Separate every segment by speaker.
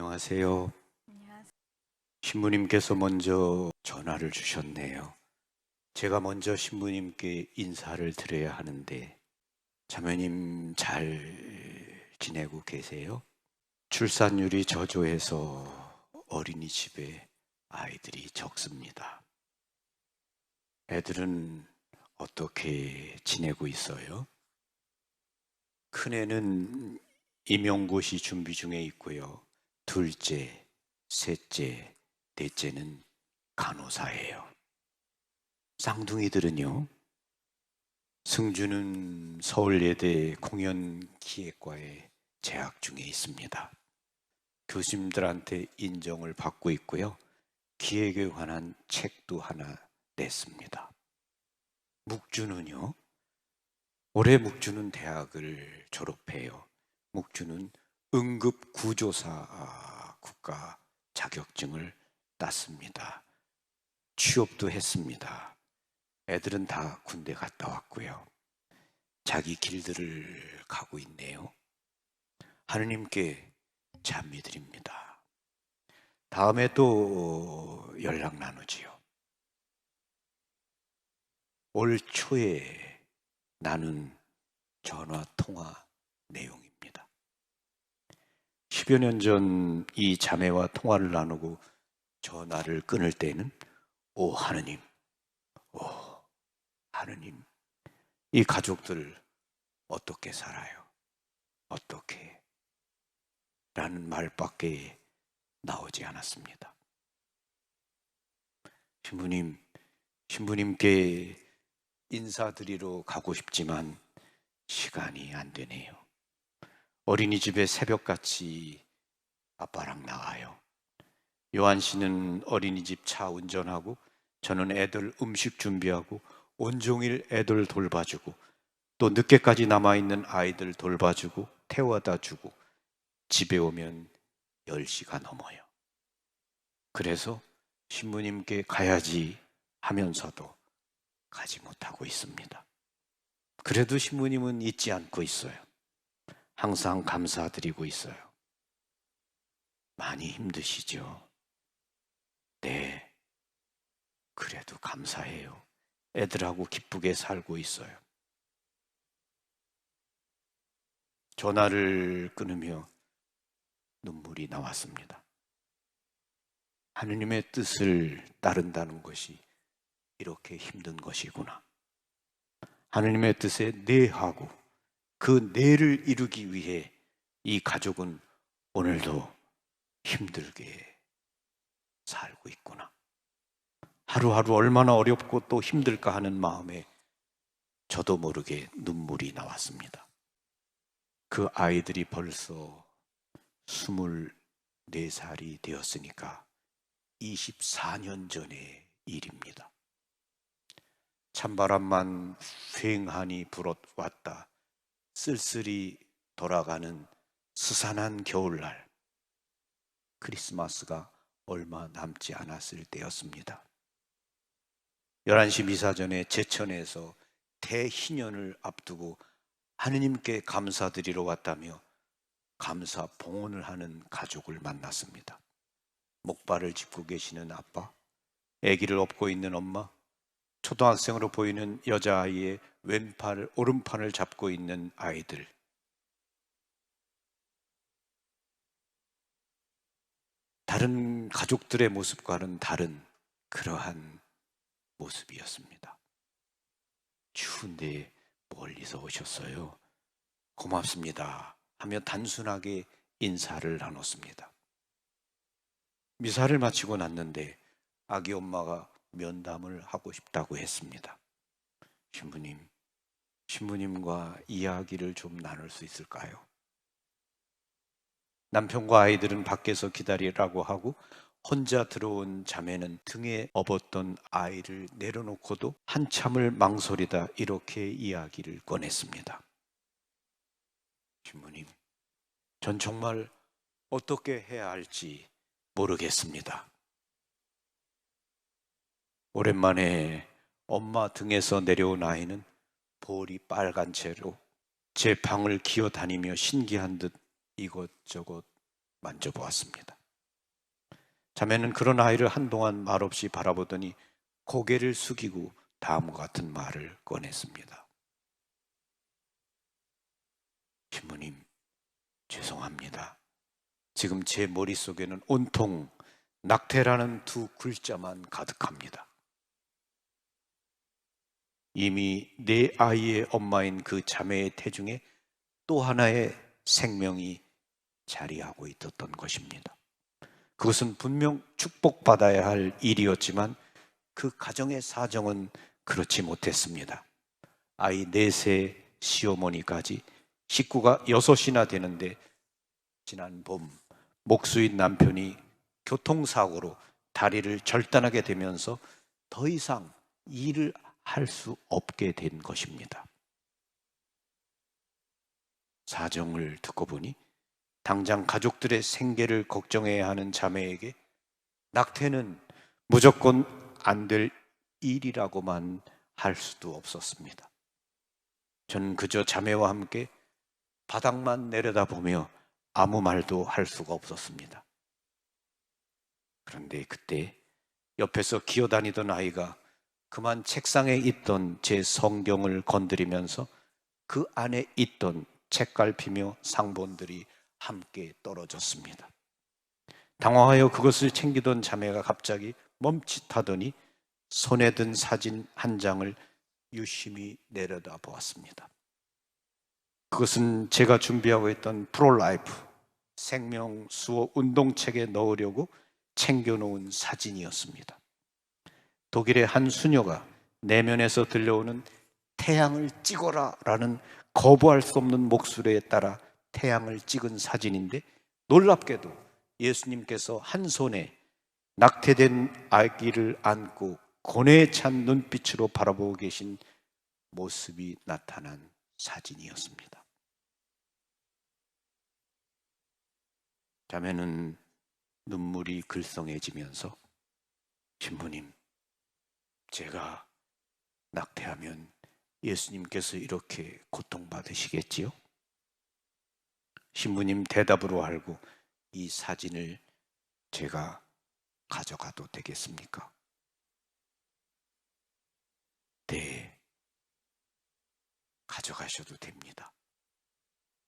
Speaker 1: 안녕하세요.
Speaker 2: 안녕하세요.
Speaker 1: 신부님께서 먼저 전화를 주셨네요. 제가 먼저 신부님께 인사를 드려야 하는데, 자매님 잘 지내고 계세요? 출산율이 저조해서 어린이집에 아이들이 적습니다. 애들은 어떻게 지내고 있어요? 큰애는 임용고시 준비 중에 있고요. 둘째, 셋째, 넷째는 간호사예요. 쌍둥이들은요, 승주는 서울예대 공연기획과에 재학 중에 있습니다. 교수님들한테 인정을 받고 있고요. 기획에 관한 책도 하나 냈습니다. 묵주는요, 올해 묵주는 대학을 졸업해요. 묵주는 응급구조사 국가 자격증을 땄습니다. 취업도 했습니다. 애들은 다 군대 갔다 왔고요. 자기 길들을 가고 있네요. 하느님께 찬미드립니다. 다음에 또 연락 나누지요. 올 초에 나눈 전화 통화 내용입니다. 10여 년 전 이 자매와 통화를 나누고 전화를 끊을 때는 오 하느님, 오 하느님, 이 가족들 어떻게 살아요? 어떻게? 라는 말밖에 나오지 않았습니다. 신부님께 인사드리러 가고 싶지만 시간이 안 되네요. 어린이집에 새벽같이 아빠랑 나가요. 요한 씨는 어린이집 차 운전하고 저는 애들 음식 준비하고 온종일 애들 돌봐주고 또 늦게까지 남아있는 아이들 돌봐주고 태워다 주고 집에 오면 10시가 넘어요. 그래서 신부님께 가야지 하면서도 가지 못하고 있습니다. 그래도 신부님은 잊지 않고 있어요. 항상 감사드리고 있어요. 많이 힘드시죠? 네, 그래도 감사해요. 애들하고 기쁘게 살고 있어요. 전화를 끊으며 눈물이 나왔습니다. 하느님의 뜻을 따른다는 것이 이렇게 힘든 것이구나. 하느님의 뜻에 내하고 그 내를 이루기 위해 이 가족은 오늘도 힘들게 살고 있구나. 하루하루 얼마나 어렵고 또 힘들까 하는 마음에 저도 모르게 눈물이 나왔습니다. 그 아이들이 벌써 24살이 되었으니까 24년 전의 일입니다. 찬바람만 휑하니 불어왔다. 쓸쓸히 돌아가는 스산한 겨울날, 크리스마스가 얼마 남지 않았을 때였습니다. 11시 미사 전에 제천에서 대희년을 앞두고 하느님께 감사드리러 왔다며 감사 봉헌을 하는 가족을 만났습니다. 목발을 짚고 계시는 아빠, 아기를 업고 있는 엄마, 초등학생으로 보이는 여자아이의 오른팔을 잡고 있는 아이들. 다른 가족들의 모습과는 다른 그러한 모습이었습니다. 추운데 멀리서 오셨어요. 고맙습니다 하며 단순하게 인사를 나눴습니다. 미사를 마치고 났는데 아기 엄마가 면담을 하고 싶다고 했습니다. 신부님과 이야기를 좀 나눌 수 있을까요? 남편과 아이들은 밖에서 기다리라고 하고 혼자 들어온 자매는 등에 업었던 아이를 내려놓고도 한참을 망설이다 이렇게 이야기를 꺼냈습니다. 신부님, 전 정말 어떻게 해야 할지 모르겠습니다. 오랜만에 엄마 등에서 내려온 아이는 볼이 빨간 채로 제 방을 기어다니며 신기한 듯 이것저것 만져보았습니다. 자매는 그런 아이를 한동안 말없이 바라보더니 고개를 숙이고 다음과 같은 말을 꺼냈습니다. 신부님, 죄송합니다. 지금 제 머릿속에는 온통 낙태라는 두 글자만 가득합니다. 이미 내 아이의 엄마인 그 자매의 태중에 또 하나의 생명이 자리하고 있었던 것입니다. 그것은 분명 축복받아야 할 일이었지만 그 가정의 사정은 그렇지 못했습니다. 아이 넷의 시어머니까지 식구가 6이나 되는데 지난 봄 목수인 남편이 교통사고로 다리를 절단하게 되면서 더 이상 일을 할 수 없게 된 것입니다. 사정을 듣고 보니 당장 가족들의 생계를 걱정해야 하는 자매에게 낙태는 무조건 안 될 일이라고만 할 수도 없었습니다. 저는 그저 자매와 함께 바닥만 내려다보며 아무 말도 할 수가 없었습니다. 그런데 그때 옆에서 기어다니던 아이가 그만 책상에 있던 제 성경을 건드리면서 그 안에 있던 책갈피며 상본들이 함께 떨어졌습니다. 당황하여 그것을 챙기던 자매가 갑자기 멈칫하더니 손에 든 사진 한 장을 유심히 내려다 보았습니다. 그것은 제가 준비하고 있던 프로라이프 생명 수호 운동책에 넣으려고 챙겨놓은 사진이었습니다. 독일의 한 수녀가 내면에서 들려오는 태양을 찍어라 라는 거부할 수 없는 목소리에 따라 태양을 찍은 사진인데, 놀랍게도 예수님께서 한 손에 낙태된 아기를 안고 고뇌에 찬 눈빛으로 바라보고 계신 모습이 나타난 사진이었습니다. 자매는 눈물이 글썽해지면서 신부님, 제가 낙태하면 예수님께서 이렇게 고통받으시겠지요? 신부님 대답으로 알고 이 사진을 제가 가져가도 되겠습니까? 네, 가져가셔도 됩니다.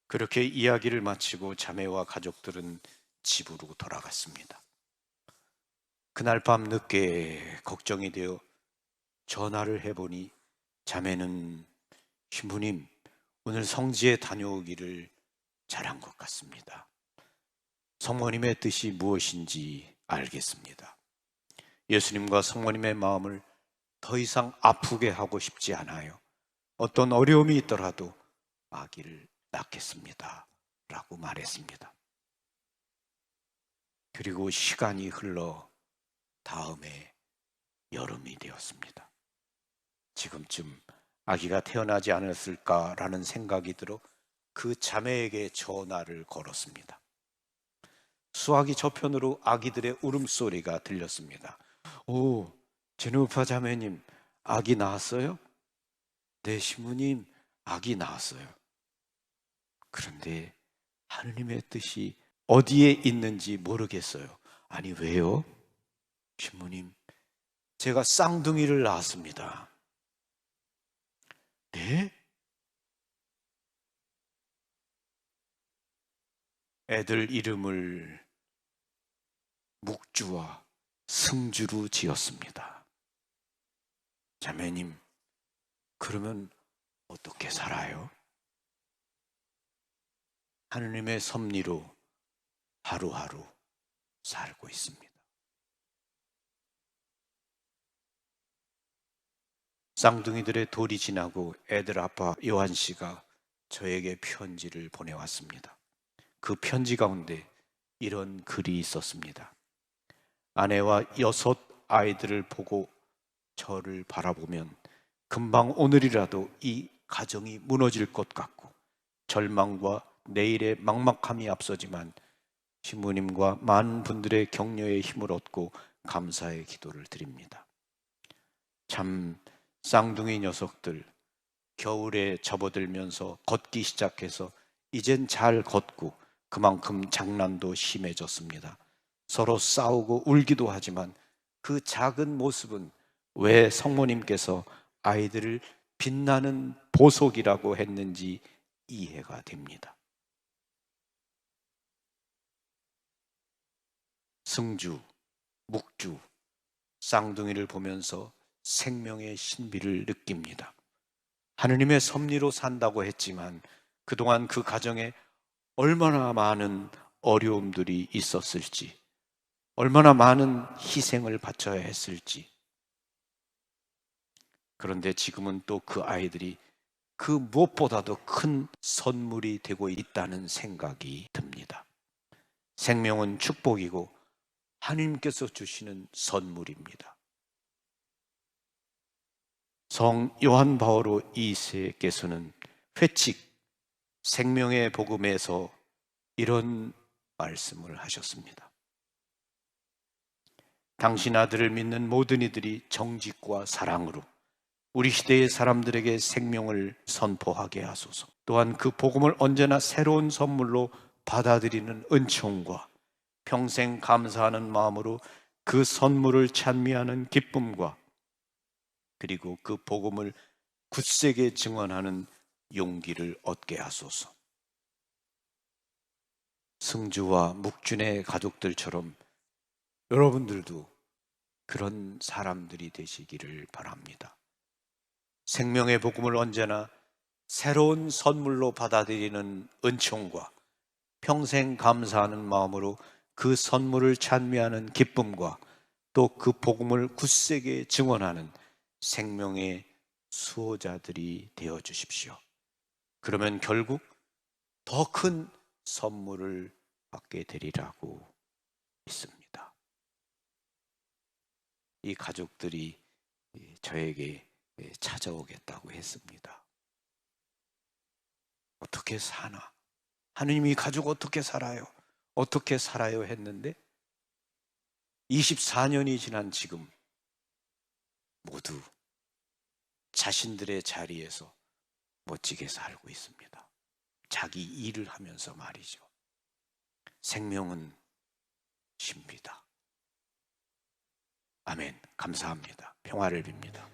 Speaker 1: 그렇게 이야기를 마치고 자매와 가족들은 집으로 돌아갔습니다. 그날 밤 늦게 걱정이 되어 전화를 해보니 자매는 신부님, 오늘 성지에 다녀오기를 잘한 것 같습니다. 성모님의 뜻이 무엇인지 알겠습니다. 예수님과 성모님의 마음을 더 이상 아프게 하고 싶지 않아요. 어떤 어려움이 있더라도 아기를 낳겠습니다 라고 말했습니다. 그리고 시간이 흘러 다음에 여름이 되었습니다. 지금쯤 아기가 태어나지 않았을까라는 생각이 들어 그 자매에게 전화를 걸었습니다. 수화기 저편으로 아기들의 울음소리가 들렸습니다. 오, 제누파 자매님, 아기 낳았어요? 네, 신부님, 아기 낳았어요. 그런데 하느님의 뜻이 어디에 있는지 모르겠어요. 아니, 왜요? 신부님, 제가 쌍둥이를 낳았습니다. 네? 애들 이름을 묵주와 승주로 지었습니다. 자매님, 그러면 어떻게 살아요? 하느님의 섭리로 하루하루 살고 있습니다. 쌍둥이들의 돌이 지나고 애들 아빠 요한 씨가 저에게 편지를 보내왔습니다. 그 편지 가운데 이런 글이 있었습니다. 아내와 6 아이들을 보고 저를 바라보면 금방 오늘이라도 이 가정이 무너질 것 같고 절망과 내일의 막막함이 앞서지만 신부님과 많은 분들의 격려의 힘을 얻고 감사의 기도를 드립니다. 참 쌍둥이 녀석들 겨울에 접어들면서 걷기 시작해서 이젠 잘 걷고 그만큼 장난도 심해졌습니다. 서로 싸우고 울기도 하지만 그 작은 모습은 왜 성모님께서 아이들을 빛나는 보석이라고 했는지 이해가 됩니다. 승주, 묵주, 쌍둥이를 보면서 생명의 신비를 느낍니다. 하느님의 섭리로 산다고 했지만 그동안 그 가정에 얼마나 많은 어려움들이 있었을지, 얼마나 많은 희생을 바쳐야 했을지. 그런데 지금은 또 그 아이들이 그 무엇보다도 큰 선물이 되고 있다는 생각이 듭니다. 생명은 축복이고 하나님께서 주시는 선물입니다. 성 요한 바오로 2세께서는 회칙 생명의 복음에서 이런 말씀을 하셨습니다. 당신 아들을 믿는 모든 이들이 정직과 사랑으로 우리 시대의 사람들에게 생명을 선포하게 하소서. 또한 그 복음을 언제나 새로운 선물로 받아들이는 은총과 평생 감사하는 마음으로 그 선물을 찬미하는 기쁨과 그리고 그 복음을 굳세게 증언하는 용기를 얻게 하소서. 승주와 묵준의 가족들처럼 여러분들도 그런 사람들이 되시기를 바랍니다. 생명의 복음을 언제나 새로운 선물로 받아들이는 은총과 평생 감사하는 마음으로 그 선물을 찬미하는 기쁨과 또 그 복음을 굳세게 증언하는 생명의 수호자들이 되어 주십시오. 그러면 결국 더 큰 선물을 받게 되리라고 믿습니다. 이 가족들이 저에게 찾아오겠다고 했습니다. 어떻게 사나? 하느님이 가족 어떻게 살아요? 어떻게 살아요? 했는데 24년이 지난 지금 모두 자신들의 자리에서 멋지게 살고 있습니다. 자기 일을 하면서 말이죠. 생명은 신비다. 아멘. 감사합니다. 평화를 빕니다.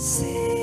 Speaker 2: See